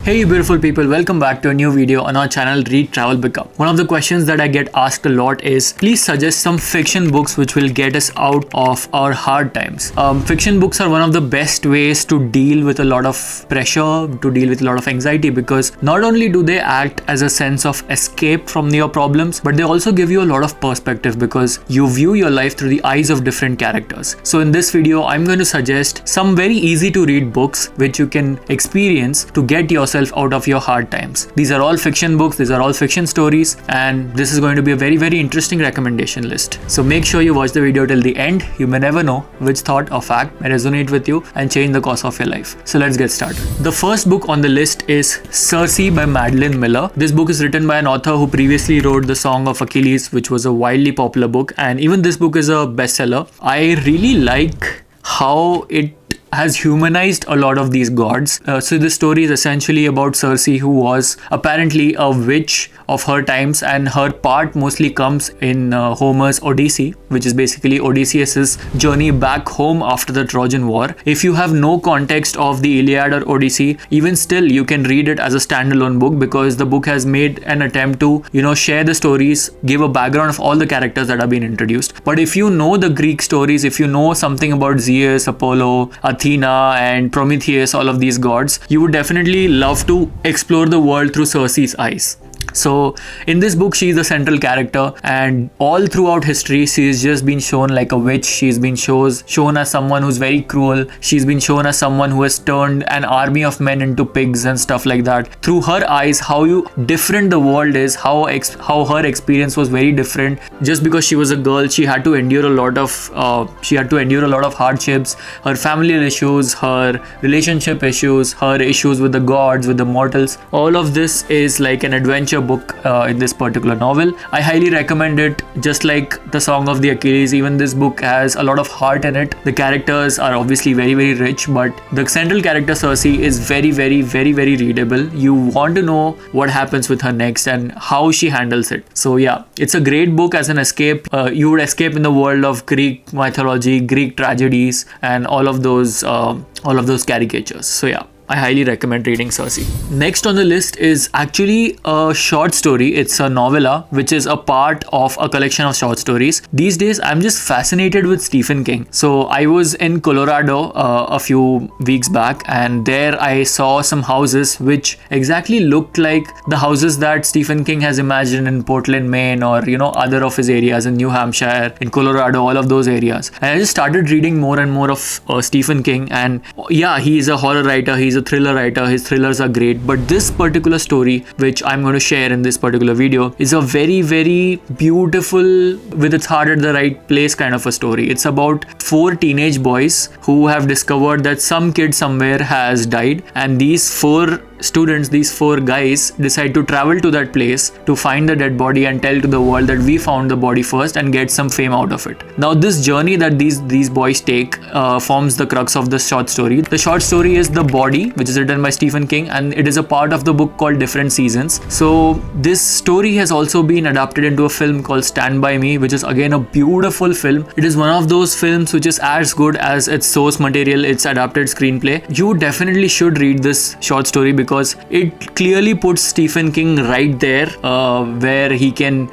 Hey beautiful people, welcome back to a new video on our channel Read Travel Become. One of the questions that I get asked a lot is, please suggest some fiction books which will get us out of our hard times. Fiction books are one of the best ways to deal with a lot of pressure, to deal with a lot of anxiety, because not only do they act as a sense of escape from your problems, but they also give you a lot of perspective because you view your life through the eyes of different characters. So in this video, I'm going to suggest some very easy to read books which you can experience to get yourself out of your hard times. These are all fiction books, these are all fiction stories, and this is going to be a very interesting recommendation list. So make sure you watch the video till the end. You may never know which thought or fact may resonate with you and change the course of your life. So let's get started. The first book on the list is Cersei by Madeline Miller. This book is written by an author who previously wrote The Song of Achilles, which was a wildly popular book, and even this book is a bestseller. I really like how it has humanized a lot of these gods. So the story is essentially about Cersei, who was apparently a witch of her times, and her part mostly comes in Homer's Odyssey, which is basically Odysseus's journey back home after the Trojan War. If you have no context of the Iliad or Odyssey, even still you can read it as a standalone book, because the book has made an attempt to, share the stories, give a background of all the characters that have been introduced. But if you know the Greek stories, if you know something about Zeus, Apollo, Athena and Prometheus, all of these gods, you would definitely love to explore the world through Cersei's eyes. So in this book, she is the central character, and all throughout history she's just been shown like a witch. She's been shown as someone who's very cruel. She's been shown as someone who has turned an army of men into pigs and stuff like that. Through her eyes, how different the world is, how her experience was very different. Just because she was a girl, she had to endure a lot of hardships, her family issues, her relationship issues, her issues with the gods, with the mortals. All of this is like an adventure book in this particular novel. I highly recommend it. Just like The Song of the Achilles, even this book has a lot of heart in it. The characters are obviously very rich, but the central character Cersei is very readable. You want to know what happens with her next and how she handles it. So yeah, it's a great book as an escape. You would escape in the world of Greek mythology, Greek tragedies, and all of those caricatures. So yeah, I highly recommend reading Cersei. Next on the list is actually a short story. It's a novella, which is a part of a collection of short stories. These days, I'm just fascinated with Stephen King. So I was in Colorado a few weeks back, and there I saw some houses which exactly looked like the houses that Stephen King has imagined in Portland, Maine, or other of his areas in New Hampshire, in Colorado, all of those areas. And I just started reading more and more of Stephen King, and yeah, he is a horror writer. He's a thriller writer. His thrillers are great, but this particular story which I'm going to share in this particular video is a very beautiful, with its heart at the right place kind of a story. It's about 4 teenage boys who have discovered that some kid somewhere has died, and these 4 students, these 4 guys, decide to travel to that place to find the dead body and tell to the world that we found the body first and get some fame out of it. Now this journey that these boys take forms the crux of the short story. The short story is The Body, which is written by Stephen King, and it is a part of the book called Different Seasons. So this story has also been adapted into a film called Stand By Me, which is again a beautiful film. It is one of those films which is as good as its source material, its adapted screenplay. You definitely should read this short story because it clearly puts Stephen King right there where he can,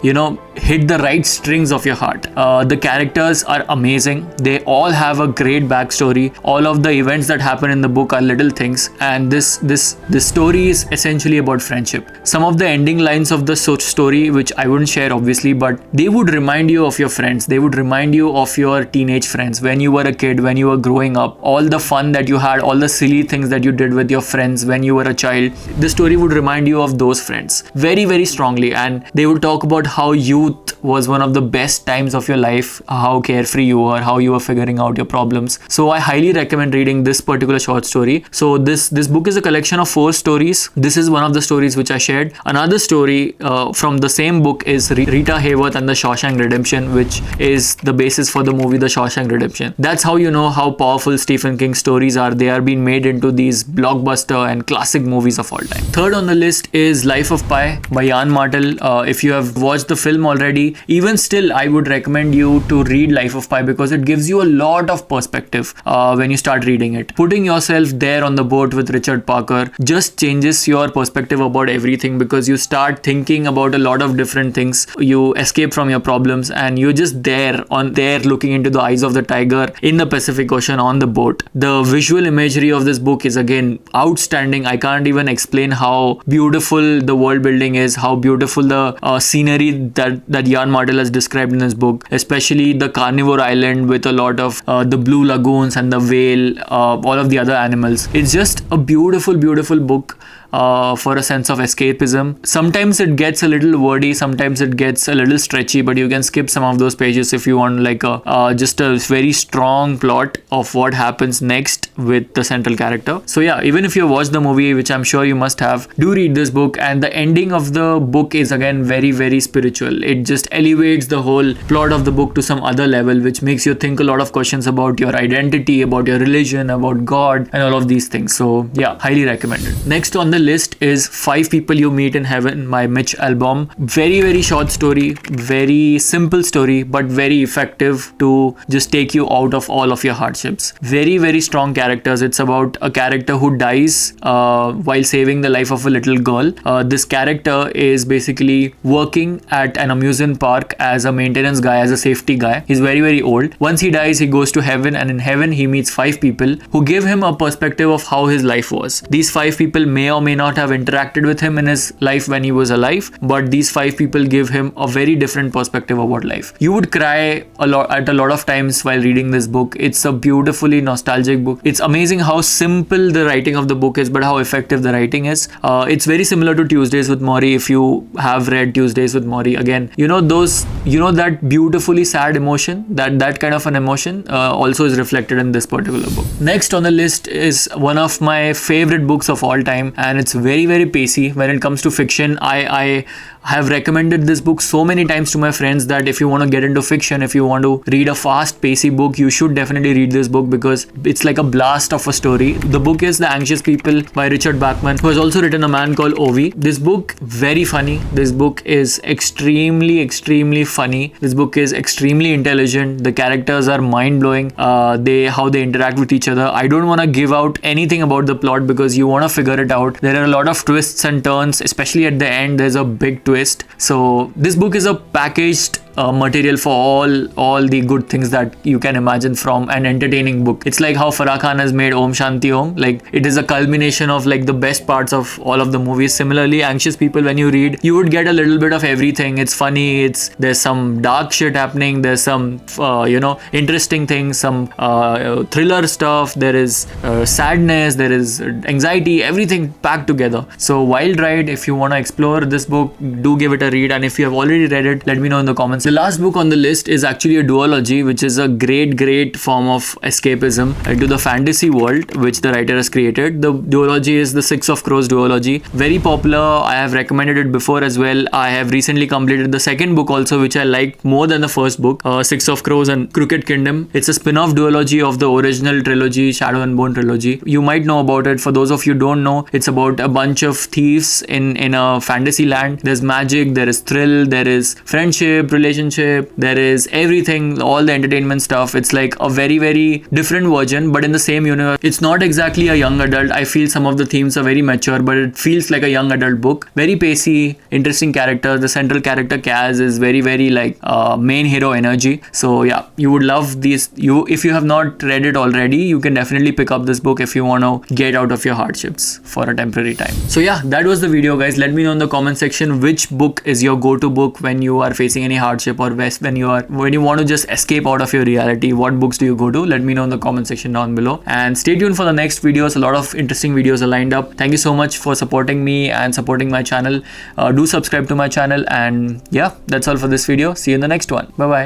hit the right strings of your heart. The characters are amazing. They all have a great backstory. All of the events that happen in the book are little things, and this story is essentially about friendship. Some of the ending lines of the story, which I wouldn't share obviously, but they would remind you of your friends. They would remind you of your teenage friends when you were a kid, when you were growing up, all the fun that you had, all the silly things that you did with your friends when you were a child. The story would remind you of those friends very strongly, and they would talk about how youth was one of the best times of your life, how carefree you were, how you were figuring out your problems. So I highly recommend reading this particular short story. So this book is a collection of 4 stories. This is one of the stories which I shared. Another story from the same book is Rita Hayworth and the Shawshank Redemption, which is the basis for the movie The Shawshank Redemption. That's how you know how powerful Stephen King's stories are. They are being made into these blockbuster and classic movies of all time. Third on the list is Life of Pi by Jan Martel. If you have watched the film already, even still, I would recommend you to read Life of Pi because it gives you a lot of perspective when you start reading it. Putting yourself there on the boat with Richard Parker just changes your perspective about everything because you start thinking about a lot of different things. You escape from your problems and you're just there looking into the eyes of the tiger in the Pacific Ocean on the boat. The visual imagery of this book is again outstanding. I can't even explain how beautiful the world building is, how beautiful the scenery that Jan Martel has described in this book, especially the carnivore island with a lot of the blue lagoons and the whale, all of the other animals. It's just a beautiful book for a sense of escapism. Sometimes it gets a little wordy, sometimes it gets a little stretchy, but you can skip some of those pages if you want like just a very strong plot of what happens next with the central character. So yeah, even if you watched the movie, which I'm sure you must have, do read this book. And the ending of the book is again very spiritual. It just elevates the whole plot of the book to some other level, which makes you think a lot of questions about your identity, about your religion, about God, and all of these things. So yeah, highly recommended. Next on the list is 5 People You Meet in Heaven by Mitch Albom. Very short story, very simple story, but very effective to just take you out of all of your hardships. Very strong characters. It's about a character who dies while saving the life of a little girl. This character is basically working at an amusement park as a maintenance guy, as a safety guy. He's very old. Once he dies, he goes to heaven, and in heaven he meets 5 people who give him a perspective of how his life was. These 5 people may or may not have interacted with him in his life when he was alive, but these 5 people give him a very different perspective about life. You would cry a lot of times while reading this book. It's a beautifully nostalgic book. It's amazing how simple the writing of the book is, but how effective the writing is. It's very similar to Tuesdays with Morrie. If you have read Tuesdays with Morrie, again, that beautifully sad emotion, that kind of an emotion also is reflected in this particular book. Next on the list is one of my favorite books of all time, and it's very pacey. When it comes to fiction, I have recommended this book so many times to my friends that if you want to get into fiction, if you want to read a fast pacey book, you should definitely read this book because it's like a blast of a story. The book is The Anxious People by Richard Bachman, who has also written A Man Called Ovi. This book, very funny. This book is extremely funny. This book is extremely intelligent. The characters are mind-blowing. How they interact with each other. I don't want to give out anything about the plot because you want to figure it out. There are a lot of twists and turns, especially at the end. There's a big twist. So this book is a packaged material for all the good things that you can imagine from an entertaining book. It's like how Farah Khan has made Om Shanti Om. Like, it is a culmination of like the best parts of all of the movies. Similarly, Anxious People, when you read, you would get a little bit of everything. It's funny, there's some dark shit happening, there's some interesting things, some thriller stuff, there is sadness, there is anxiety, everything packed together. So wild ride. If you want to explore this book, do give it a read, and if you have already read it, let me know in the comments. The last book on the list is actually a duology, which is a great form of escapism into the fantasy world which the writer has created. The duology is the Six of Crows duology. Very popular. I have recommended it before as well. I have recently completed the second book also, which I liked more than the first book, Six of Crows and Crooked Kingdom. It's a spin-off duology of the original trilogy, Shadow and Bone trilogy. You might know about it. For those of you who don't know, it's about a bunch of thieves in a fantasy land. There's magic, there is thrill, there is friendship, relationship, there is everything, all the entertainment stuff. It's like a very different version, but in the same universe. It's not exactly a young adult. I feel some of the themes are very mature, but it feels like a young adult book. Very pacey, interesting character. The central character Kaz is very like main hero energy. So yeah, you would love these. If you have not read it already, you can definitely pick up this book if you want to get out of your hardships for a temporary time. So yeah, that was the video, guys. Let me know in the comment section which book is your go-to book when you are facing any hardship, or when you want to just escape out of your reality. What books do you go to? Let me know in the comment section down below, and stay tuned for the next videos. A lot of interesting videos are lined up. Thank you so much for supporting me and supporting my channel. Do subscribe to my channel, and yeah, that's all for this video. See you in the next one. Bye bye.